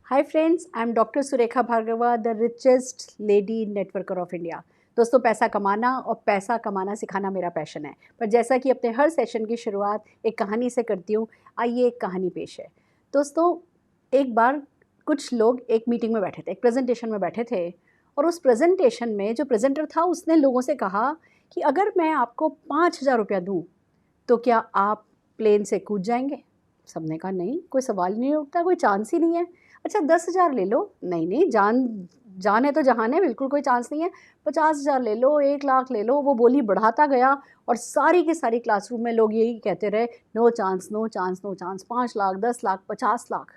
Hi friends, I am doctor Surekha Bhargava, the richest lady networker of India. दोस्तों, पैसा कमाना और पैसा कमाना सिखाना मेरा पैशन है। पर जैसा कि अपने हर सेशन की शुरुआत एक कहानी से करती हूँ, आइए एक कहानी पेश है। दोस्तों, एक बार कुछ लोग एक मीटिंग में बैठे थे, एक प्रेजेंटेशन में बैठे थे, और उस प्रेजेंटेशन में जो प्रेजेंटर था उसने लोगों से कहा कि अगर मैं आपको 5,000 रुपया दूँ तो क्या आप प्लेन से कूद जाएंगे? सबने कहा नहीं, कोई सवाल ही नहीं उठता, कोई चांस ही नहीं है। अच्छा, 10,000 ले लो। नहीं नहीं, जान जान है तो जहान है, बिल्कुल कोई चांस नहीं है। 50,000 ले लो, 1,00,000 ले लो। वो बोली बढ़ाता गया और सारी की सारी क्लासरूम में लोग यही कहते रहे, no chance, no chance, no chance. 5,00,000, 10,00,000, 50,00,000।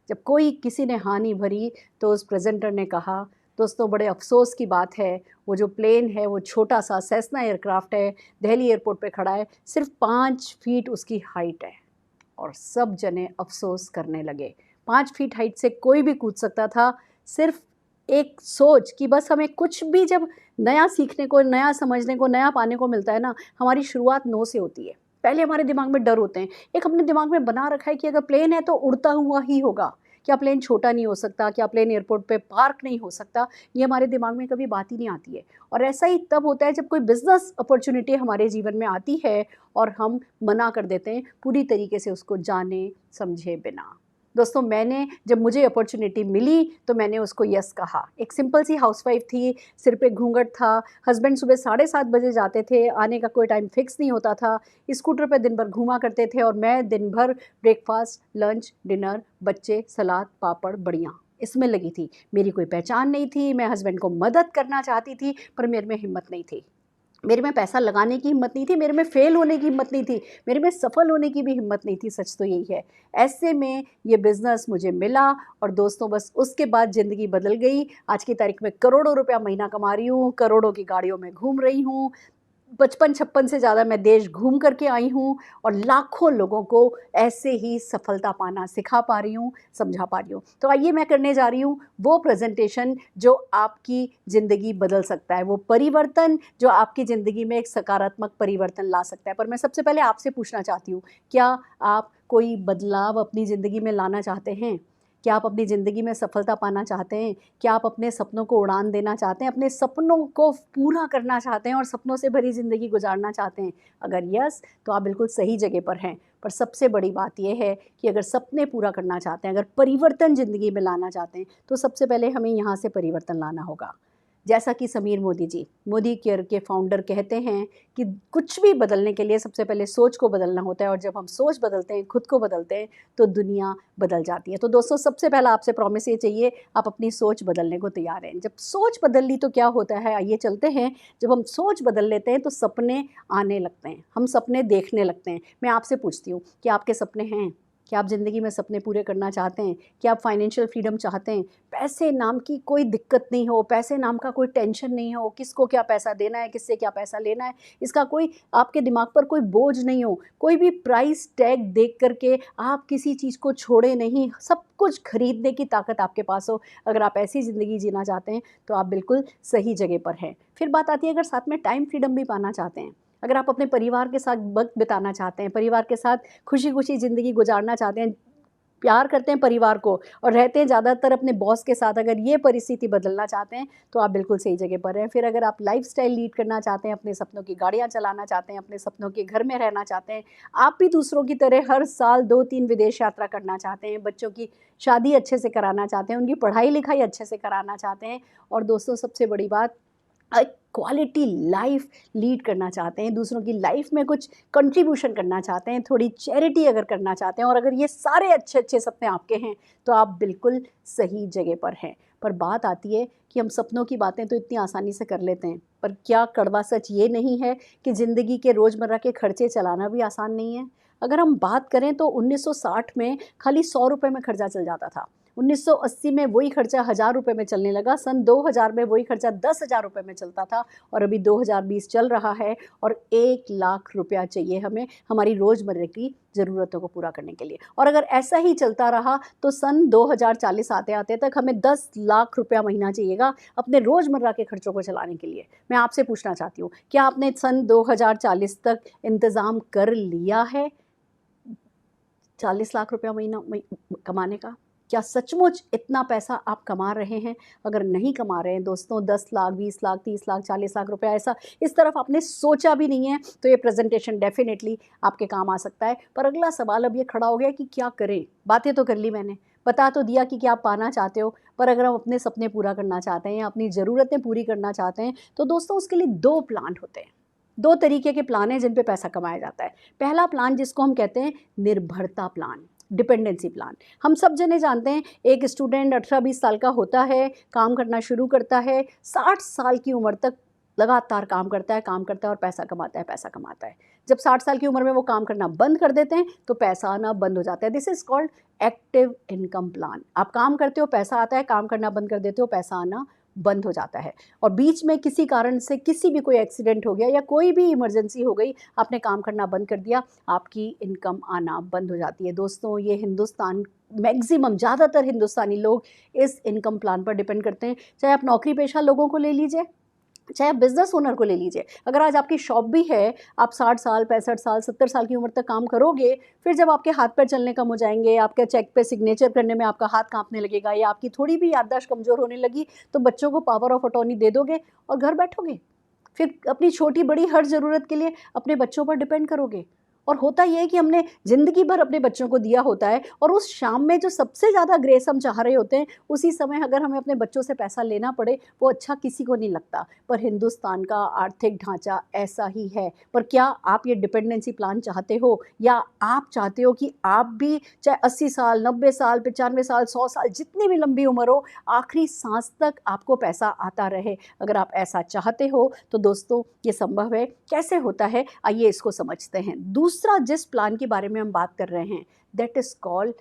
जब कोई किसी ने हाँ नहीं भरी तो उस प्रेजेंटर ने कहा, दोस्तों बड़े अफसोस की बात है, वो जो प्लेन है वो छोटा सा सेस्ना एयरक्राफ्ट है, दिल्ली एयरपोर्ट पे खड़ा है, सिर्फ 5 फीट उसकी हाइट है। और सब जने अफसोस करने लगे। 5 फीट हाइट से कोई भी कूद सकता था। सिर्फ एक सोच कि बस हमें कुछ भी जब नया सीखने को, नया समझने को, नया पाने को मिलता है ना, हमारी शुरुआत नो से होती है। पहले हमारे दिमाग में डर होते हैं। एक हमने दिमाग में बना रखा है कि अगर प्लेन है तो उड़ता हुआ ही होगा। क्या प्लेन छोटा नहीं हो सकता? क्या प्लेन एयरपोर्ट पे पार्क नहीं हो सकता? ये हमारे दिमाग में कभी बात ही नहीं आती है। और ऐसा ही तब होता है जब कोई बिजनेस अपॉर्चुनिटी हमारे जीवन में आती है और हम मना कर देते हैं पूरी तरीके से उसको जाने समझे बिना। दोस्तों, जब मुझे अपॉर्चुनिटी मिली तो मैंने उसको यस कहा। एक सिंपल सी हाउसवाइफ थी, सिर पे घूंघट था, हस्बैंड सुबह 7:30 बजे जाते थे, आने का कोई टाइम फिक्स नहीं होता था, स्कूटर पे दिन भर घूमा करते थे और मैं दिन भर ब्रेकफास्ट, लंच, डिनर, बच्चे, सलाद, पापड़, बड़ियाँ इसमें लगी थी। मेरी कोई पहचान नहीं थी। मैं हस्बैंड को मदद करना चाहती थी पर मेरे में हिम्मत नहीं थी। मेरे में पैसा लगाने की हिम्मत नहीं थी, मेरे में फेल होने की हिम्मत नहीं थी, मेरे में सफल होने की भी हिम्मत नहीं थी। सच तो यही है। ऐसे में ये बिज़नेस मुझे मिला और दोस्तों बस उसके बाद ज़िंदगी बदल गई। आज की तारीख में करोड़ों रुपया महीना कमा रही हूँ, करोड़ों की गाड़ियों में घूम रही हूँ, 55-56 से ज़्यादा मैं देश घूम करके आई हूँ और लाखों लोगों को ऐसे ही सफलता पाना सिखा पा रही हूँ, समझा पा रही हूँ। तो आइए मैं करने जा रही हूँ वो प्रेजेंटेशन जो आपकी ज़िंदगी बदल सकता है, वो परिवर्तन जो आपकी ज़िंदगी में एक सकारात्मक परिवर्तन ला सकता है। पर मैं सबसे पहले आपसे पूछना चाहती हूँ, क्या आप कोई बदलाव अपनी ज़िंदगी में लाना चाहते हैं? क्या आप अपनी ज़िंदगी में सफलता पाना चाहते हैं? क्या आप अपने सपनों को उड़ान देना चाहते हैं, अपने सपनों को पूरा करना चाहते हैं और सपनों से भरी ज़िंदगी गुजारना चाहते हैं? अगर यस, तो आप बिल्कुल सही जगह पर हैं। पर सबसे बड़ी बात यह है कि अगर सपने पूरा करना चाहते हैं, अगर परिवर्तन ज़िंदगी में लाना चाहते हैं, तो सबसे पहले हमें यहाँ से परिवर्तन लाना होगा। जैसा कि समीर मोदी जी, मोदी केयर के फाउंडर कहते हैं कि कुछ भी बदलने के लिए सबसे पहले सोच को बदलना होता है और जब हम सोच बदलते हैं, खुद को बदलते हैं, तो दुनिया बदल जाती है। तो दोस्तों, सबसे पहला आपसे प्रॉमिस ये चाहिए, आप अपनी सोच बदलने को तैयार हैं। जब सोच बदल ली तो क्या होता है, आइए चलते हैं। जब हम सोच बदल लेते हैं तो सपने आने लगते हैं, हम सपने देखने लगते हैं। मैं आपसे पूछती हूँ कि आपके सपने हैं? क्या आप ज़िंदगी में सपने पूरे करना चाहते हैं? क्या आप फाइनेंशियल फ्रीडम चाहते हैं? पैसे नाम की कोई दिक्कत नहीं हो, पैसे नाम का कोई टेंशन नहीं हो, किसको क्या पैसा देना है, किससे क्या पैसा लेना है, इसका कोई आपके दिमाग पर कोई बोझ नहीं हो, कोई भी प्राइस टैग देख करके आप किसी चीज़ को छोड़े नहीं, सब कुछ खरीदने की ताकत आपके पास हो। अगर आप ऐसी ज़िंदगी जीना चाहते हैं तो आप बिल्कुल सही जगह पर हैं। फिर बात आती है अगर साथ में टाइम फ्रीडम भी पाना चाहते हैं, अगर आप अपने परिवार के साथ वक्त बिताना चाहते हैं, परिवार के साथ खुशी खुशी ज़िंदगी गुजारना चाहते हैं, प्यार करते हैं परिवार को और रहते हैं ज़्यादातर अपने बॉस के साथ, अगर ये परिस्थिति बदलना चाहते हैं तो आप बिल्कुल सही जगह पर हैं। फिर अगर आप लाइफस्टाइल लीड करना चाहते हैं, अपने सपनों की गाड़ियाँ चलाना चाहते हैं, अपने सपनों के घर में रहना चाहते हैं, आप भी दूसरों की तरह हर साल 2-3 विदेश यात्रा करना चाहते हैं, बच्चों की शादी अच्छे से कराना चाहते हैं, उनकी पढ़ाई लिखाई अच्छे से कराना चाहते हैं, और दोस्तों सबसे बड़ी बात, एक क्वालिटी लाइफ लीड करना चाहते हैं, दूसरों की लाइफ में कुछ कंट्रीब्यूशन करना चाहते हैं, थोड़ी चैरिटी अगर करना चाहते हैं, और अगर ये सारे अच्छे अच्छे सपने आपके हैं तो आप बिल्कुल सही जगह पर हैं। पर बात आती है कि हम सपनों की बातें तो इतनी आसानी से कर लेते हैं, पर क्या कड़वा सच ये नहीं है कि ज़िंदगी के रोज़मर्रा के खर्चे चलाना भी आसान नहीं है? अगर हम बात करें तो 1960 में खाली 100 रुपये में खर्चा चल जाता था। 1980 में वही खर्चा 1000 रुपये में चलने लगा, सन 2000 में वही खर्चा 10,000 रुपये में चलता था, और अभी 2020 चल रहा है और 1,00,000 रुपया चाहिए हमें हमारी रोज़मर्रा की ज़रूरतों को पूरा करने के लिए। और अगर ऐसा ही चलता रहा तो सन 2040 आते आते तक हमें 10,00,000 रुपया महीना चाहिएगा अपने रोज़मर्रा के खर्चों को चलाने के लिए। मैं आपसे पूछना चाहती हूँ, क्या आपने सन 2040 तक इंतज़ाम कर लिया है 40 लाख रुपया महीना कमाने का? क्या सचमुच इतना पैसा आप कमा रहे हैं? अगर नहीं कमा रहे हैं दोस्तों, 10 लाख, 20 लाख, 30 लाख, 40 लाख रुपया ऐसा इस तरफ आपने सोचा भी नहीं है, तो ये प्रेजेंटेशन डेफिनेटली आपके काम आ सकता है। पर अगला सवाल अब ये खड़ा हो गया कि क्या करें? बातें तो कर ली मैंने, बता तो दिया कि क्या आप पाना चाहते हो, पर अगर हम अपने सपने पूरा करना चाहते हैं या अपनी ज़रूरतें पूरी करना चाहते हैं, तो दोस्तों उसके लिए 2 प्लान होते हैं। 2 तरीके के प्लान हैं जिन पे पैसा कमाया जाता है। पहला प्लान जिसको हम कहते हैं निर्भरता प्लान, डिपेंडेंसी प्लान। हम सब जने जानते हैं, एक स्टूडेंट 18-20 साल का होता है, काम करना शुरू करता है, 60 साल की उम्र तक लगातार काम करता है और पैसा कमाता है, पैसा कमाता है। जब 60 साल की उम्र में वो काम करना बंद कर देते हैं, तो पैसा आना बंद हो जाता है। This is called active income plan. आप काम करते हो, पैसा आता है, काम करना बंद कर देते हो, पैसा आना बंद हो जाता है। और बीच में किसी कारण से किसी भी कोई एक्सीडेंट हो गया या कोई भी इमरजेंसी हो गई, आपने काम करना बंद कर दिया, आपकी इनकम आना बंद हो जाती है। दोस्तों ये हिंदुस्तान मैक्सिमम ज़्यादातर हिंदुस्तानी लोग इस इनकम प्लान पर डिपेंड करते हैं। चाहे आप नौकरी पेशा लोगों को ले लीजिए, चाहे आप बिजनेस ओनर को ले लीजिए। अगर आज आपकी शॉप भी है, आप 60 साल, 65 साल, 70 साल की उम्र तक काम करोगे, फिर जब आपके हाथ पैर चलने कम हो जाएंगे, आपके चेक पे सिग्नेचर करने में आपका हाथ कांपने लगेगा या आपकी थोड़ी भी याददाश्त कमज़ोर होने लगी, तो बच्चों को पावर ऑफ अटॉर्नी दे दोगे और घर बैठोगे। फिर अपनी छोटी बड़ी हर ज़रूरत के लिए अपने बच्चों पर डिपेंड करोगे। और होता ये है कि हमने ज़िंदगी भर अपने बच्चों को दिया होता है, और उस शाम में जो सबसे ज़्यादा ग्रेस हम चाह रहे होते हैं, उसी समय अगर हमें अपने बच्चों से पैसा लेना पड़े, वो अच्छा किसी को नहीं लगता। पर हिंदुस्तान का आर्थिक ढांचा ऐसा ही है। पर क्या आप ये डिपेंडेंसी प्लान चाहते हो, या आप चाहते हो कि आप भी चाहे 80 साल, 90 साल, 95 साल, 100 साल, जितनी भी लंबी उम्र हो, आखिरी सांस तक आपको पैसा आता रहे? अगर आप ऐसा चाहते हो तो दोस्तों ये संभव है। कैसे होता है, आइए इसको समझते हैं। दूसरा जिस प्लान के बारे में हम बात कर रहे हैं, that is called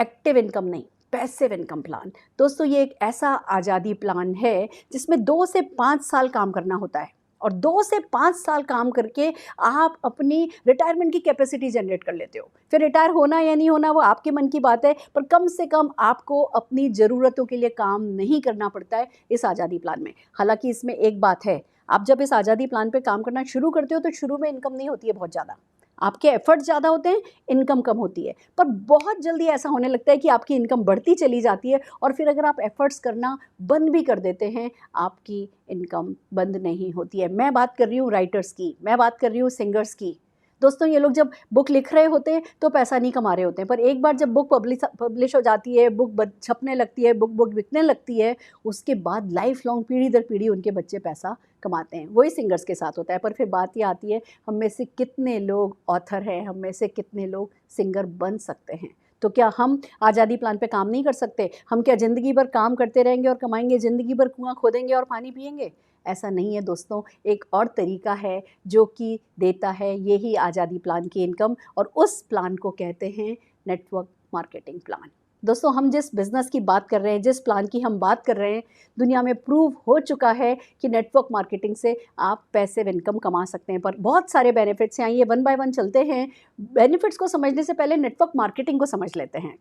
active income नहीं, पैसिव इनकम प्लान। दोस्तों ये एक ऐसा आज़ादी प्लान है जिसमें 2 से 5 साल काम करना होता है, और 2 से 5 साल काम करके आप अपनी रिटायरमेंट की कैपेसिटी जनरेट कर लेते हो। फिर रिटायर होना या नहीं होना वो आपके मन की बात है, पर कम से कम आपको अपनी ज़रूरतों के लिए काम नहीं करना पड़ता है इस आज़ादी प्लान में। हालांकि इसमें एक बात है, आप जब इस आज़ादी प्लान पे काम करना शुरू करते हो तो शुरू में इनकम नहीं होती है बहुत ज़्यादा, आपके एफर्ट ज़्यादा होते हैं, इनकम कम होती है। पर बहुत जल्दी ऐसा होने लगता है कि आपकी इनकम बढ़ती चली जाती है, और फिर अगर आप एफर्ट्स करना बंद भी कर देते हैं, आपकी इनकम बंद नहीं होती है। मैं बात कर रही हूँ राइटर्स की, मैं बात कर रही हूँ सिंगर्स की। दोस्तों ये लोग जब बुक लिख रहे होते हैं तो पैसा नहीं कमा रहे होते हैं, पर एक बार जब बुक पब्लिश हो जाती है, बुक छपने लगती है, बुक बिकने लगती है, उसके बाद लाइफ लॉन्ग पीढ़ी दर पीढ़ी उनके बच्चे पैसा कमाते हैं। वही सिंगर्स के साथ होता है। पर फिर बात ये आती है, हम में से कितने लोग ऑथर हैं, हम में से कितने लोग सिंगर बन सकते हैं? तो क्या हम आज़ादी प्लान पे काम नहीं कर सकते? हम क्या ज़िंदगी भर काम करते रहेंगे और कमाएंगे, ज़िंदगी भर कुआं खोदेंगे और पानी पिएंगे? ऐसा नहीं है दोस्तों। एक और तरीका है जो कि देता है यही आज़ादी प्लान की इनकम, और उस प्लान को कहते हैं नेटवर्क मार्केटिंग प्लान। दोस्तों हम जिस बिज़नेस की बात कर रहे हैं, जिस प्लान की हम बात कर रहे हैं, दुनिया में प्रूव हो चुका है कि नेटवर्क मार्केटिंग से आप पैसिव इनकम कमा सकते हैं। पर बहुत सारे बेनिफिट्स हैं, आइए वन बाय वन चलते हैं। बेनिफिट्स को समझने से पहले नेटवर्क मार्केटिंग को समझ लेते हैं।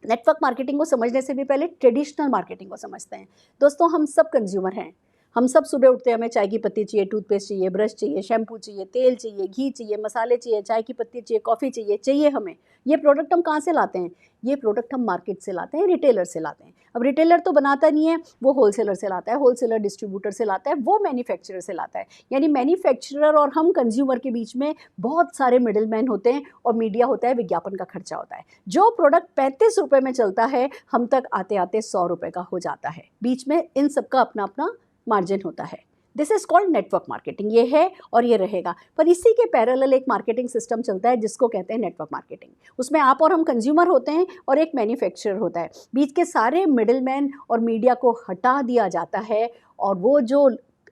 नेटवर्क मार्केटिंग को समझने से भी पहले ट्रेडिशनल मार्केटिंग को समझते हैं। दोस्तों हम सब कंज्यूमर हैं, हम सब सुबह उठते हैं, हमें चाय की पत्ती चाहिए, टूथपेस्ट चाहिए, ब्रश चाहिए, शैम्पू चाहिए, तेल चाहिए, घी चाहिए, मसाले चाहिए, चाय की पत्ती चाहिए, कॉफ़ी चाहिए हमें। ये प्रोडक्ट हम कहाँ से लाते हैं? ये प्रोडक्ट हम मार्केट से लाते हैं, रिटेलर से लाते हैं। अब रिटेलर तो बनाता नहीं है, वो होलसेलर से लाता है, होलसेलर डिस्ट्रीब्यूटर से लाता है, वो मैन्युफैक्चरर से लाता है। यानी मैन्युफैक्चरर और हम कंज्यूमर के बीच में बहुत सारे मिडिल मैन होते हैं, और मीडिया होता है, विज्ञापन का खर्चा होता है। जो प्रोडक्ट 35 रुपये में चलता है, हम तक आते आते 100 रुपये का हो जाता है। बीच में इन सब का अपना अपना मार्जिन होता है। This is called network marketing. ये है और ये रहेगा। पर इसी के पैरेलल एक मार्केटिंग सिस्टम चलता है जिसको कहते हैं नेटवर्क मार्केटिंग। उसमें आप और हम कंज्यूमर होते हैं और एक मैन्युफैक्चरर होता है। बीच के सारे मिडिलमैन और मीडिया को हटा दिया जाता है, और वो जो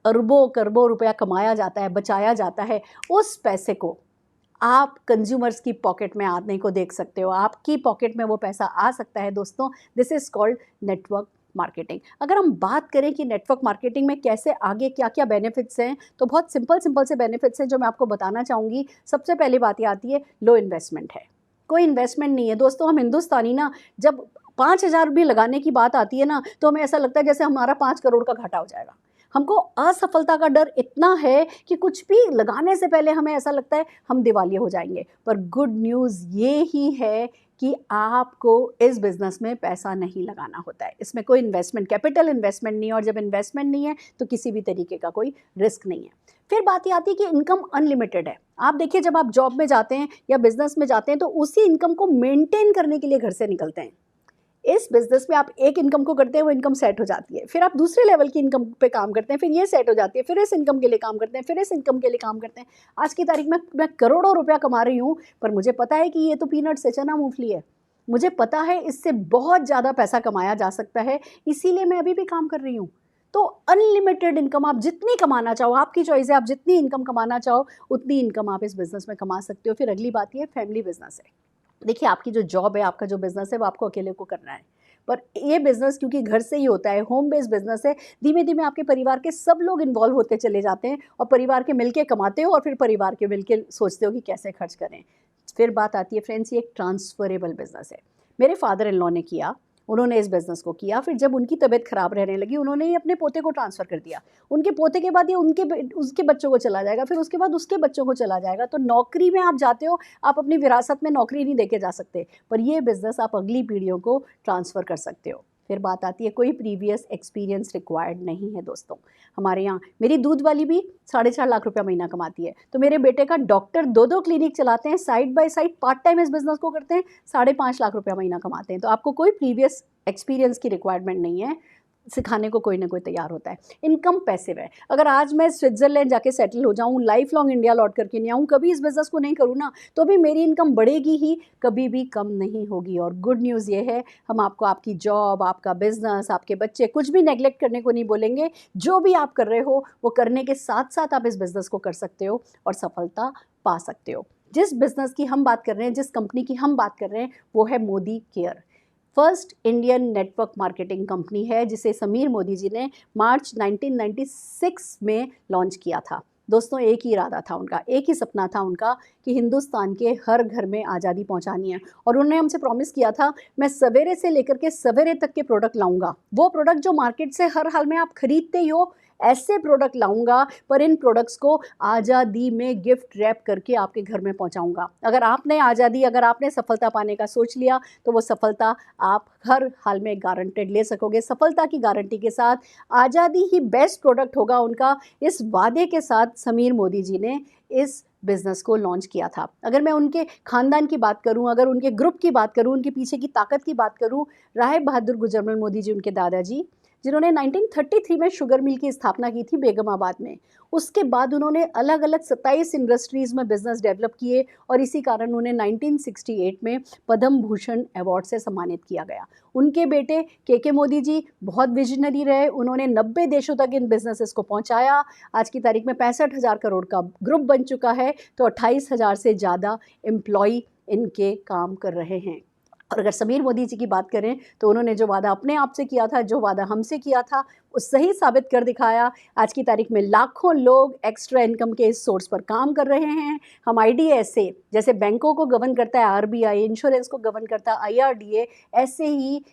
अरबों करोड़ों रुपया कमाया जाता है, बचाया जाता है, उस पैसे को आप कंज्यूमर्स की पॉकेट में आने को देख सकते हो। आपकी पॉकेट में वो पैसा आ सकता है दोस्तों। This is called network marketing. अगर हम बात करें कि नेटवर्क मार्केटिंग में कैसे आगे क्या क्या बेनिफिट्स हैं, तो बहुत सिंपल से बेनिफिट्स हैं जो मैं आपको बताना चाहूँगी। सबसे पहली बात ये आती है, लो इन्वेस्टमेंट है, कोई इन्वेस्टमेंट नहीं है। दोस्तों हम हिंदुस्तानी ना, जब 5,000 भी लगाने की बात आती है ना, तो हमें ऐसा लगता है जैसे हमारा 5 करोड़ का घाटा हो जाएगा। हमको असफलता का डर इतना है कि कुछ भी लगाने से पहले हमें ऐसा लगता है हम दिवालिया हो जाएंगे। पर गुड न्यूज़ ये ही है कि आपको इस बिज़नेस में पैसा नहीं लगाना होता है। इसमें कोई इन्वेस्टमेंट, कैपिटल इन्वेस्टमेंट नहीं है, और जब इन्वेस्टमेंट नहीं है तो किसी भी तरीके का कोई रिस्क नहीं है। फिर बात ये आती है कि इनकम अनलिमिटेड है। आप देखिए, जब आप जॉब में जाते हैं या बिजनेस में जाते हैं तो उसी इनकम को मेंटेन करने के लिए घर से निकलते हैं। इस बिजनेस में आप एक इनकम को करते हैं, वो इनकम सेट हो जाती है, फिर आप दूसरे लेवल की इनकम पे काम करते हैं, फिर ये सेट हो जाती है, फिर इस इनकम के लिए काम करते हैं, फिर इस इनकम के लिए काम करते हैं। आज की तारीख में मैं करोड़ों रुपया कमा रही हूँ, पर मुझे पता है कि ये तो पीनट से चना मूंगफली है। मुझे पता है इससे बहुत ज़्यादा पैसा कमाया जा सकता है, इसीलिए मैं अभी भी काम कर रही हूँ। तो अनलिमिटेड इनकम आप जितनी कमाना चाहो, आपकी चॉइस है, आप जितनी इनकम कमाना चाहो उतनी इनकम आप इस बिज़नेस में कमा सकते हो। फिर अगली बात ये फैमिली बिज़नेस है। देखिए, आपकी जो जॉब है, आपका जो बिज़नेस है, वो आपको अकेले को करना है, पर ये बिज़नेस क्योंकि घर से ही होता है, होम बेस्ड बिज़नेस है, धीमे-धीमे आपके परिवार के सब लोग इन्वॉल्व होते चले जाते हैं और परिवार के मिलके कमाते हो और फिर परिवार के मिलके सोचते हो कि कैसे खर्च करें। फिर बात आती है फ्रेंड्स, ये एक ट्रांसफरेबल बिज़नेस है। मेरे फादर इन लॉ ने किया, उन्होंने इस बिज़नेस को किया, फिर जब उनकी तबीयत ख़राब रहने लगी, उन्होंने ये अपने पोते को ट्रांसफ़र कर दिया। उनके पोते के बाद ये उसके बच्चों को चला जाएगा, फिर उसके बाद उसके बच्चों को चला जाएगा। तो नौकरी में आप जाते हो, आप अपनी विरासत में नौकरी नहीं देके जा सकते, पर ये बिज़नेस आप अगली पीढ़ियों को ट्रांसफ़र कर सकते हो। फिर बात आती है, कोई प्रीवियस एक्सपीरियंस रिक्वायर्ड नहीं है दोस्तों। हमारे यहाँ मेरी दूध वाली भी 4.5 लाख रुपया महीना कमाती है, तो मेरे बेटे का डॉक्टर 2-2 क्लिनिक चलाते हैं, side by side part time इस बिज़नेस को करते हैं, 5.5 लाख रुपया महीना कमाते हैं। तो आपको कोई प्रीवियस एक्सपीरियंस की रिक्वायरमेंट नहीं है, सिखाने को कोई ना कोई तैयार होता है। इनकम पैसिव है। अगर आज मैं स्विट्ज़रलैंड जाके सेटल हो जाऊँ, लाइफ लॉन्ग इंडिया लौट करके नहीं आऊँ, कभी इस बिज़नेस को नहीं करूँ ना, तो भी मेरी इनकम बढ़ेगी ही, कभी भी कम नहीं होगी। और गुड न्यूज़ ये है, हम आपको आपकी जॉब, आपका बिज़नेस, आपके बच्चे कुछ भी नेगलेक्ट करने को नहीं बोलेंगे। जो भी आप कर रहे हो, वो करने के साथ-साथ आप इस बिज़नेस को कर सकते हो और सफलता पा सकते हो। जिस बिज़नेस की हम बात कर रहे हैं, जिस कंपनी की हम बात कर रहे हैं, वो है Modi care. First Indian network marketing company है, जिसे समीर मोदी जी ने मार्च 1996 में लॉन्च किया था। दोस्तों, एक ही इरादा था उनका, एक ही सपना था उनका कि हिंदुस्तान के हर घर में आज़ादी पहुंचानी है। और उन्होंने हमसे प्रॉमिस किया था, मैं सवेरे से लेकर के सवेरे तक के प्रोडक्ट लाऊंगा, वो प्रोडक्ट जो मार्केट से हर हाल में आप खरीदते ही हो, ऐसे प्रोडक्ट लाऊंगा, पर इन प्रोडक्ट्स को आज़ादी में गिफ्ट रैप करके आपके घर में पहुंचाऊंगा। अगर आपने सफलता पाने का सोच लिया, तो वो सफलता आप हर हाल में गारंटेड ले सकोगे। सफलता की गारंटी के साथ आज़ादी ही बेस्ट प्रोडक्ट होगा उनका, इस वादे के साथ समीर मोदी जी ने इस बिज़नेस को लॉन्च किया था। अगर मैं उनके ख़ानदान की बात करूं, अगर उनके ग्रुप की बात करूं, उनके पीछे की ताकत की बात करूं, राय बहादुर गुजरमल मोदी जी उनके दादाजी, जिन्होंने 1933 में शुगर मिल की स्थापना की थी बेगमाबाद में। उसके बाद उन्होंने अलग अलग 27 इंडस्ट्रीज़ में बिज़नेस डेवलप किए और इसी कारण उन्हें 1968 में पद्म भूषण अवार्ड से सम्मानित किया गया। उनके बेटे के मोदी जी बहुत विजनरी रहे, उन्होंने 90 देशों तक इन बिजनेसेस को पहुंचाया। आज की तारीख में 65,000 करोड़ का ग्रुप बन चुका है, तो 28,000 से ज़्यादा एम्प्लॉय इनके काम कर रहे हैं। और अगर समीर मोदी जी की बात करें, तो उन्होंने जो वादा अपने आप से किया था, जो वादा हमसे किया था, वो सही साबित कर दिखाया। आज की तारीख में लाखों लोग एक्स्ट्रा इनकम के इस सोर्स पर काम कर रहे हैं। हम IDSA, जैसे बैंकों को गवर्न करता है RBI, इंश्योरेंस को गवर्न करता है IRDA, ऐसे ही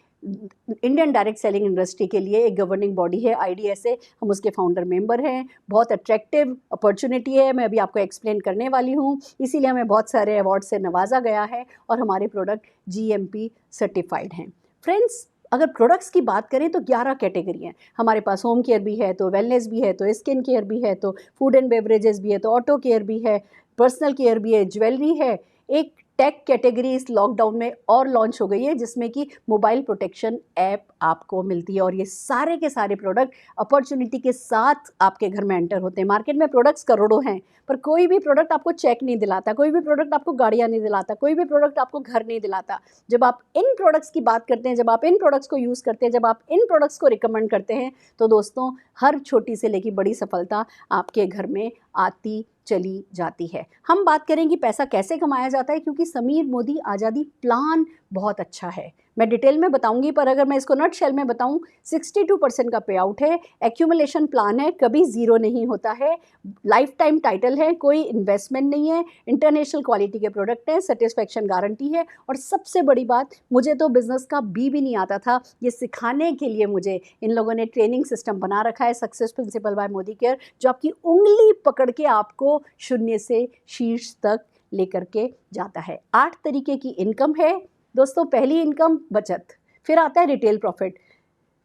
इंडियन डायरेक्ट सेलिंग इंडस्ट्री के लिए एक गवर्निंग बॉडी है IDSA, हम उसके फाउंडर मेंबर हैं। बहुत अट्रैक्टिव अपॉर्चुनिटी है, मैं अभी आपको एक्सप्लेन करने वाली हूँ। इसीलिए हमें बहुत सारे अवार्ड से नवाजा गया है और हमारे प्रोडक्ट GMP सर्टिफाइड हैं। फ्रेंड्स, अगर प्रोडक्ट्स की बात करें तो 11 कैटेगरी हैं हमारे पास। होम केयर भी है, तो वेलनेस भी है, तो स्किन केयर भी है, तो फूड एंड बेवरेजेस भी है, तो ऑटो केयर भी है, पर्सनल केयर भी है, ज्वेलरी है। एक टेक कैटेगरी इस लॉकडाउन में और लॉन्च हो गई है, जिसमें कि मोबाइल प्रोटेक्शन ऐप आपको मिलती है। और ये सारे के सारे प्रोडक्ट अपॉर्चुनिटी के साथ आपके घर में एंटर होते हैं। मार्केट में प्रोडक्ट्स करोड़ों हैं, पर कोई भी प्रोडक्ट आपको चेक नहीं दिलाता, कोई भी प्रोडक्ट आपको गाड़ियाँ नहीं दिलाता, कोई भी प्रोडक्ट आपको घर नहीं दिलाता। जब आप इन प्रोडक्ट्स की बात करते हैं, जब आप इन प्रोडक्ट्स को यूज़ करते हैं, जब आप इन प्रोडक्ट्स को रिकमेंड करते हैं, तो दोस्तों, हर छोटी से लेकर बड़ी सफलता आपके घर में आती चली जाती है। हम बात करें कि पैसा कैसे कमाया जाता है, क्योंकि समीर मोदी आज़ादी प्लान बहुत अच्छा है। मैं डिटेल में बताऊंगी, पर अगर मैं इसको नट शेल में बताऊं, 62% का पे आउट है, एक्यूमुलेशन प्लान है, कभी ज़ीरो नहीं होता है, लाइफ टाइम टाइटल है, कोई इन्वेस्टमेंट नहीं है, इंटरनेशनल क्वालिटी के प्रोडक्ट हैं, सेटिस्फेक्शन गारंटी है, और सबसे बड़ी बात, मुझे तो बिज़नेस का भी नहीं आता था, ये सिखाने के लिए मुझे इन लोगों ने ट्रेनिंग सिस्टम बना रखा है, success principal bye Modi care, जो आपकी उंगली पकड़ के आपको शून्य से शीर्ष तक लेकर के जाता है। 8 तरीके की इनकम है दोस्तों। पहली इनकम बचत, फिर आता है रिटेल प्रॉफिट,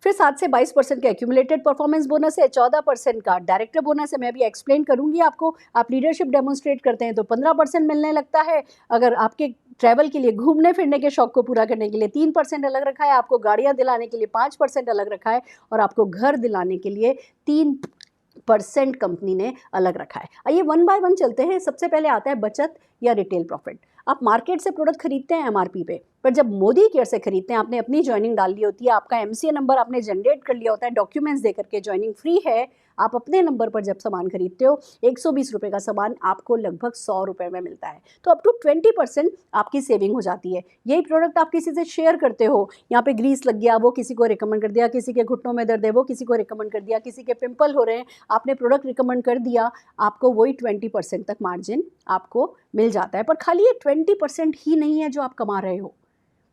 फिर 7 से 22% का एक्यूमुलेटेड परफॉर्मेंस बोनस है, 14% का डायरेक्टर बोनस है, मैं भी एक्सप्लेन करूंगी आपको। आप लीडरशिप डेमोन्स्ट्रेट करते हैं तो 15% मिलने लगता है। अगर आपके ट्रैवल के लिए, घूमने फिरने के शौक को पूरा करने के लिए 3% अलग रखा है, आपको गाड़ियां दिलाने के लिए 5% अलग रखा है, और आपको घर दिलाने के लिए 3% कंपनी ने अलग रखा है। आइए वन बाय वन चलते हैं। सबसे पहले आता है बचत या रिटेल प्रॉफिट। आप मार्केट से प्रोडक्ट खरीदते हैं एमआरपी पे, पर जब मोदी केयर से खरीदते हैं, आपने अपनी ज्वाइनिंग डाल ली होती है, आपका एमसीए नंबर आपने जनरेट कर लिया होता है, डॉक्यूमेंट्स दे करके ज्वाइनिंग फ्री है, आप अपने नंबर पर जब सामान खरीदते हो, 120 रुपये का सामान आपको लगभग 100 रुपये में मिलता है, तो अप टू 20% आपकी सेविंग हो जाती है। यही प्रोडक्ट आप किसी से शेयर करते हो, यहाँ पे ग्रीस लग गया, वो किसी को रिकमेंड कर दिया, किसी के घुटनों में दर्द है, वो किसी को रिकमेंड कर दिया, किसी के पिंपल हो रहे हैं, आपने प्रोडक्ट रिकमेंड कर दिया, आपको वही 20% तक मार्जिन आपको मिल जाता है। पर खाली ये 20% ही नहीं है जो आप कमा रहे हो,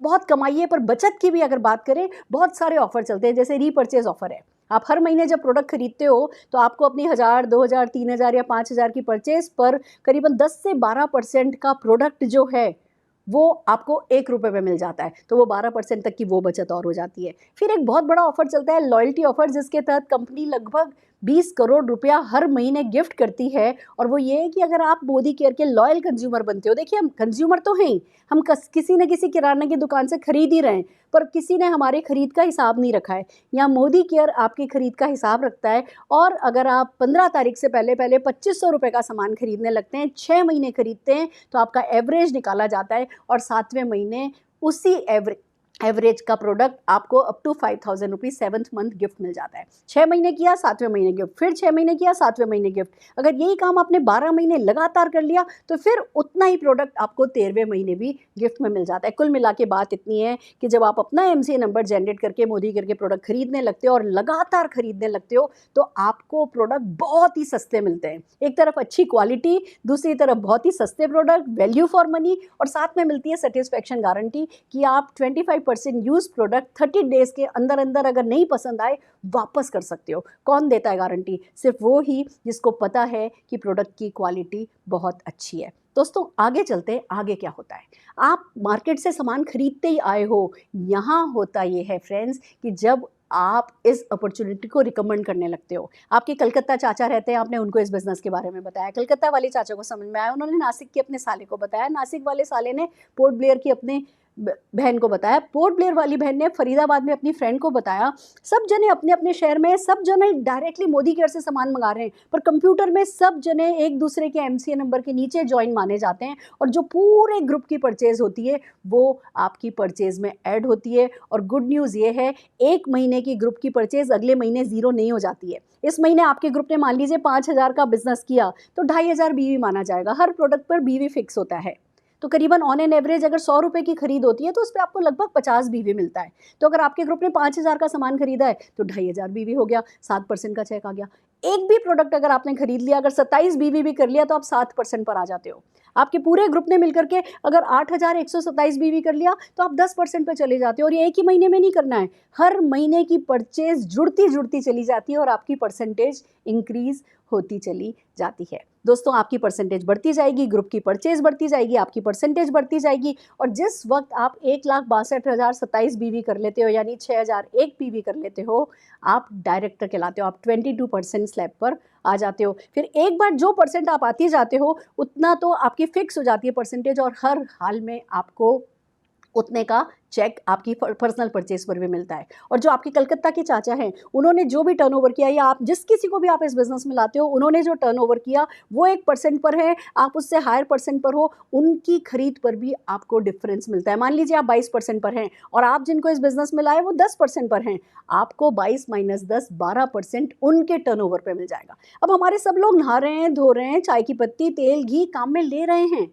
बहुत कमाइए, पर बचत की भी अगर बात करें, बहुत सारे ऑफर चलते हैं। जैसे रीपर्चेज ऑफर है, आप हर महीने जब प्रोडक्ट खरीदते हो तो आपको अपनी 1000, 2000, 3000 या 5000 की परचेज पर करीबन 10 से 12% का प्रोडक्ट जो है वो आपको 1 रुपये में मिल जाता है, तो वो 12% तक की वो बचत और हो जाती है। फिर एक बहुत बड़ा ऑफर चलता है लॉयल्टी ऑफर, जिसके तहत कंपनी लगभग 20 करोड़ रुपया हर महीने गिफ्ट करती है, और वो ये है कि अगर आप मोदी केयर के लॉयल कंज्यूमर बनते हो, देखिए हम कंज्यूमर तो हैं ही, हम किसी न किसी किराना की दुकान से खरीद ही रहे हैं, पर किसी ने हमारे खरीद का हिसाब नहीं रखा है, या मोदी केयर आपकी खरीद का हिसाब रखता है, और अगर आप 15 तारीख से पहले 2500 रुपये का सामान खरीदने लगते हैं, 6 महीने खरीदते हैं, तो आपका एवरेज निकाला जाता है, और 7वें महीने उसी एवरेज का प्रोडक्ट आपको up to 5000 rupees 7th month gift मिल जाता है। 6 महीने किया, 7वें महीने गिफ्ट, फिर 6 महीने किया, 7वें महीने गिफ्ट। अगर यही काम आपने 12 महीने लगातार कर लिया तो फिर उतना ही प्रोडक्ट आपको 13वें महीने भी गिफ्ट में मिल जाता है। कुल मिला के बात इतनी है कि जब आप अपना एमसीए नंबर जनरेट करके मोदी करके प्रोडक्ट खरीदने लगते हो और लगातार खरीदने लगते हो, तो आपको प्रोडक्ट बहुत ही सस्ते मिलते हैं। एक तरफ अच्छी क्वालिटी, दूसरी तरफ बहुत ही सस्ते प्रोडक्ट, वैल्यू फॉर मनी, और साथ में मिलती है सेटिस्फेक्शन गारंटी कि आप 25% यूज प्रोडक्ट 30 डेज के अंदर अंदर अगर नहीं पसंद आए वापस कर सकते हो। कौन देता है गारंटी? सिर्फ वो ही जिसको पता है कि प्रोडक्ट की क्वालिटी बहुत अच्छी है। दोस्तों आगे चलते हैं, आगे क्या होता है। आप मार्केट से सामान खरीदते ही आए हो, यहाँ होता ये है फ्रेंड्स कि जब आप इस अपॉर्चुनिटी को रिकमेंड करने लगते हो। आपके कलकत्ता चाचा रहते हैं, आपने उनको इस बिज़नेस के बारे में बताया, कलकत्ता वाले चाचा को समझ में आया, उन्होंने नासिक के अपने साले को बताया, नासिक वाले साले ने पोर्ट ब्लेयर की अपने बहन को बताया, पोर्ट ब्लेयर वाली बहन ने फरीदाबाद में अपनी फ्रेंड को बताया। सब जने अपने अपने शहर में, सब जने डायरेक्टली मोदी केयर से सामान मंगा रहे हैं, पर कंप्यूटर में सब जने एक दूसरे के एमसीए नंबर के नीचे ज्वाइन माने जाते हैं, और जो पूरे ग्रुप की परचेज होती है वो आपकी परचेज में ऐड होती है। और गुड न्यूज़ ये है, 1 महीने की ग्रुप की परचेज अगले महीने ज़ीरो नहीं हो जाती है। इस महीने आपके ग्रुप ने मान लीजिए 5000 का बिजनेस किया तो 2500 बीवी माना जाएगा। हर प्रोडक्ट पर बीवी फिक्स होता है, तो करीबन ऑन एन एवरेज अगर 100 रुपये की खरीद होती है तो उस पर आपको लगभग 50 बीवी मिलता है। तो अगर आपके ग्रुप ने 5000 का सामान खरीदा है तो 2500 बीवी हो गया, 7% का चेक आ गया। एक भी प्रोडक्ट अगर आपने खरीद लिया, अगर 27 बीवी भी कर लिया, तो आप 7% पर आ जाते हो। आपके पूरे ग्रुप ने मिलकर के अगर 8127 बीवी कर लिया तो आप 10% पर चले जाते हो। और ये एक ही महीने में नहीं करना है, हर महीने की परचेज जुड़ती जुड़ती चली जाती है और आपकी परसेंटेज इंक्रीज होती चली जाती है। दोस्तों आपकी परसेंटेज बढ़ती जाएगी, ग्रुप की परचेज बढ़ती जाएगी, आपकी परसेंटेज बढ़ती जाएगी, और जिस वक्त आप 1,62,027 बीवी कर लेते हो, यानी 6001 बीवी कर लेते हो, आप डायरेक्टर कहलाते हो, आप 22% स्लैब पर आ जाते हो। फिर एक बार जो परसेंट आप आती जाते हो उतना तो आपकी फिक्स हो जाती है परसेंटेज, और हर हाल में आपको उतने का चेक आपकी पर्सनल परचेज पर भी मिलता है। और जो आपके कलकत्ता के चाचा हैं, उन्होंने जो भी टर्नओवर किया, या आप जिस किसी को भी आप इस बिज़नेस में लाते हो, उन्होंने जो टर्नओवर किया वो 1% पर है, आप उससे हायर परसेंट पर हो, उनकी खरीद पर भी आपको डिफरेंस मिलता है। मान लीजिए आप 22% पर हैं और आप जिनको इस बिज़नेस में लाए वो 10% पर हैं, आपको 22 - 10 12% उनके टर्नओवर पर मिल जाएगा। अब हमारे सब लोग नहा रहे हैं, धो रहे हैं, चाय की पत्ती, तेल, घी काम में ले रहे हैं,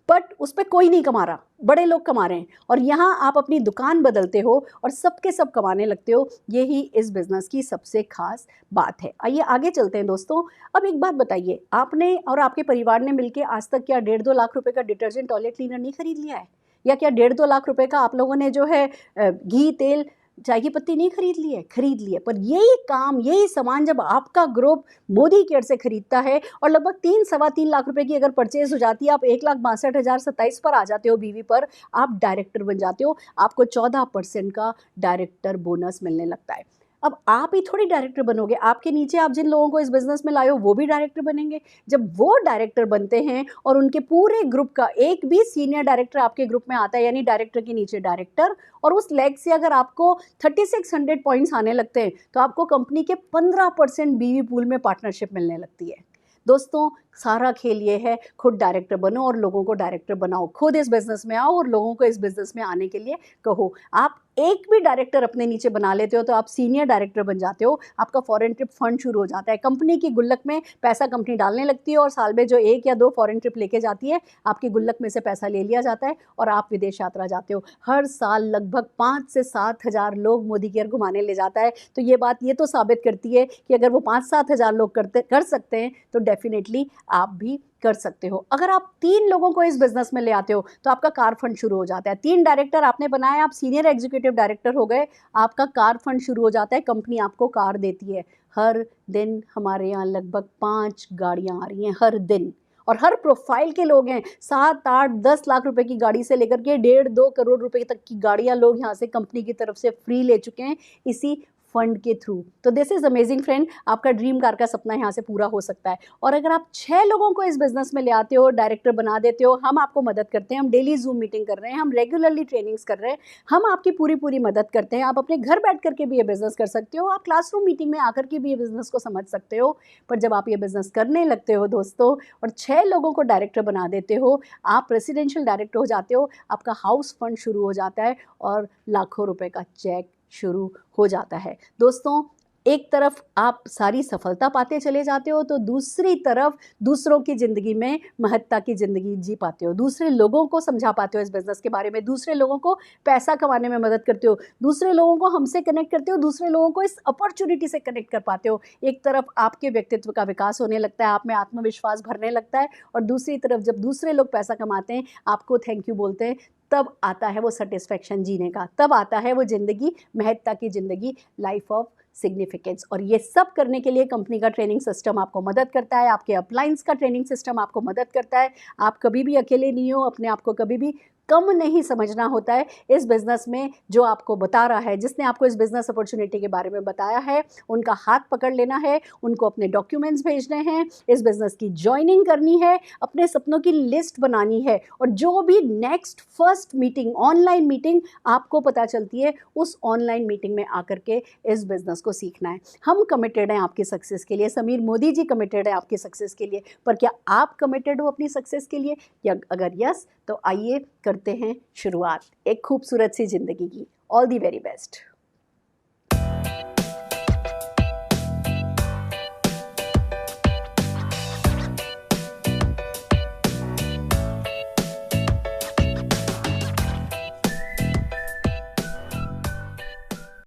बट उस पर कोई नहीं कमा रहा, बड़े लोग कमा रहे हैं, और यहाँ आप अपनी दुकान बदलते हो और सबके सब कमाने लगते हो। यही इस बिज़नेस की सबसे खास बात है। आइए आगे चलते हैं दोस्तों। अब एक बात बताइए, आपने और आपके परिवार ने मिलकर आज तक क्या 1.5-2 लाख रुपए का डिटर्जेंट टॉयलेट क्लीनर नहीं खरीद लिया है? या क्या 1.5-2 लाख रुपए का आप लोगों ने जो है घी, तेल, चाय की पत्ती नहीं खरीद ली है? खरीद ली है। पर यही काम, यही सामान जब आपका ग्रुप मोदी केयर से खरीदता है और लगभग 3-3.25 लाख रुपए की अगर परचेज हो जाती है, आप 1,62,027 पर आ जाते हो बीवी पर, आप डायरेक्टर बन जाते हो, आपको 14% का डायरेक्टर बोनस मिलने लगता है। अब आप ही थोड़ी डायरेक्टर बनोगे, आपके नीचे आप जिन लोगों को इस बिज़नेस में लाए हो वो भी डायरेक्टर बनेंगे। जब वो डायरेक्टर बनते हैं और उनके पूरे ग्रुप का एक भी सीनियर डायरेक्टर आपके ग्रुप में आता है, यानी डायरेक्टर के नीचे डायरेक्टर, और उस लेग से अगर आपको 3600 पॉइंट्स आने लगते हैं तो आपको कंपनी के 15% बीवी पूल में पार्टनरशिप मिलने लगती है। दोस्तों, सारा खेल ये है, खुद डायरेक्टर बनो और लोगों को डायरेक्टर बनाओ। खुद इस बिज़नेस में आओ और लोगों को इस बिज़नेस में आने के लिए कहो। आप एक भी डायरेक्टर अपने नीचे बना लेते हो तो आप सीनियर डायरेक्टर बन जाते हो, आपका फॉरेन ट्रिप फंड शुरू हो जाता है, कंपनी की गुल्लक में पैसा कंपनी डालने लगती है और साल में जो 1 या 2 फॉरेन ट्रिप लेके जाती है, आपकी गुल्लक में से पैसा ले लिया जाता है और आप विदेश यात्रा जाते हो। हर साल लगभग 5 से 7 हज़ार लोग मोदी केयर घुमाने ले जाता है। तो ये बात ये तो साबित करती है कि अगर वो 5-7 हज़ार लोग कर सकते हैं तो डेफिनेटली आप भी कर सकते हो। अगर आप 3 लोगों को इस बिज़नेस में ले आते हो तो आपका कार फंड शुरू हो जाता है। 3 डायरेक्टर आपने बनाए, आप सीनियर एग्जीक्यूटिव डायरेक्टर हो गए, आपका कार फंड शुरू हो जाता है, कंपनी आपको कार देती है। हर दिन हमारे यहाँ लगभग 5 गाड़ियाँ आ रही हैं हर दिन, और हर प्रोफाइल के लोग हैं। 7-8-10 लाख रुपए की गाड़ी से लेकर के 1.5-2 करोड़ रुपए तक की गाड़ियाँ लोग यहाँ से कंपनी की तरफ से फ्री ले चुके हैं इसी फंड के थ्रू। तो दिस इज़ अमेजिंग फ्रेंड, आपका ड्रीम कार का सपना यहाँ से पूरा हो सकता है। और अगर आप 6 लोगों को इस बिज़नेस में ले आते हो, डायरेक्टर बना देते हो, हम आपको मदद करते हैं, हम डेली जूम मीटिंग कर रहे हैं, हम रेगुलरली ट्रेनिंग्स कर रहे हैं, हम आपकी पूरी मदद करते हैं। आप अपने घर बैठ करके भी ये बिज़नेस कर सकते हो, आप क्लासरूम मीटिंग में आकर के भी ये बिज़नेस को समझ सकते हो। पर जब आप ये बिज़नेस करने लगते हो दोस्तों और 6 लोगों को डायरेक्टर बना देते हो, आप प्रेसिडेंशियल डायरेक्टर हो जाते हो, आपका हाउस फंड शुरू हो जाता है और लाखों रुपए का चेक शुरू हो जाता है। दोस्तों, एक तरफ आप सारी सफलता पाते चले जाते हो तो दूसरी तरफ दूसरों की ज़िंदगी में महत्ता की ज़िंदगी जी पाते हो, दूसरे लोगों को समझा पाते हो इस बिज़नेस के बारे में, दूसरे लोगों को पैसा कमाने में मदद करते हो, दूसरे लोगों को हमसे कनेक्ट करते हो, दूसरे लोगों को इस अपॉर्चुनिटी से कनेक्ट कर पाते हो। एक तरफ आपके व्यक्तित्व का विकास होने लगता है, आप में आत्मविश्वास भरने लगता है, और दूसरी तरफ जब दूसरे लोग पैसा कमाते हैं, आपको थैंक यू बोलते हैं, तब आता है वो सेटिस्फैक्शन जीने का, तब आता है वो ज़िंदगी, महत्ता की ज़िंदगी, लाइफ ऑफ सिग्निफिकेंस। और ये सब करने के लिए कंपनी का ट्रेनिंग सिस्टम आपको मदद करता है, आपके अपलाइंस का ट्रेनिंग सिस्टम आपको मदद करता है। आप कभी भी अकेले नहीं हो, अपने आप को कभी भी कम नहीं समझना होता है। इस बिज़नेस में जो आपको बता रहा है, जिसने आपको इस बिज़नेस अपॉर्चुनिटी के बारे में बताया है, उनका हाथ पकड़ लेना है, उनको अपने डॉक्यूमेंट्स भेजने हैं, इस बिज़नेस की जॉइनिंग करनी है, अपने सपनों की लिस्ट बनानी है, और जो भी next first meeting, online meeting आपको पता चलती है, उस ऑनलाइन मीटिंग में आकर के इस बिज़नेस को सीखना है। हम कमिटेड हैं आपकी सक्सेस के लिए, समीर मोदी जी कमिटेड है आपकी सक्सेस के लिए, पर क्या आप कमिटेड हो अपनी सक्सेस के लिए? या अगर यस, तो आइए करते हैं शुरुआत एक खूबसूरत सी ज़िंदगी की। All the very best.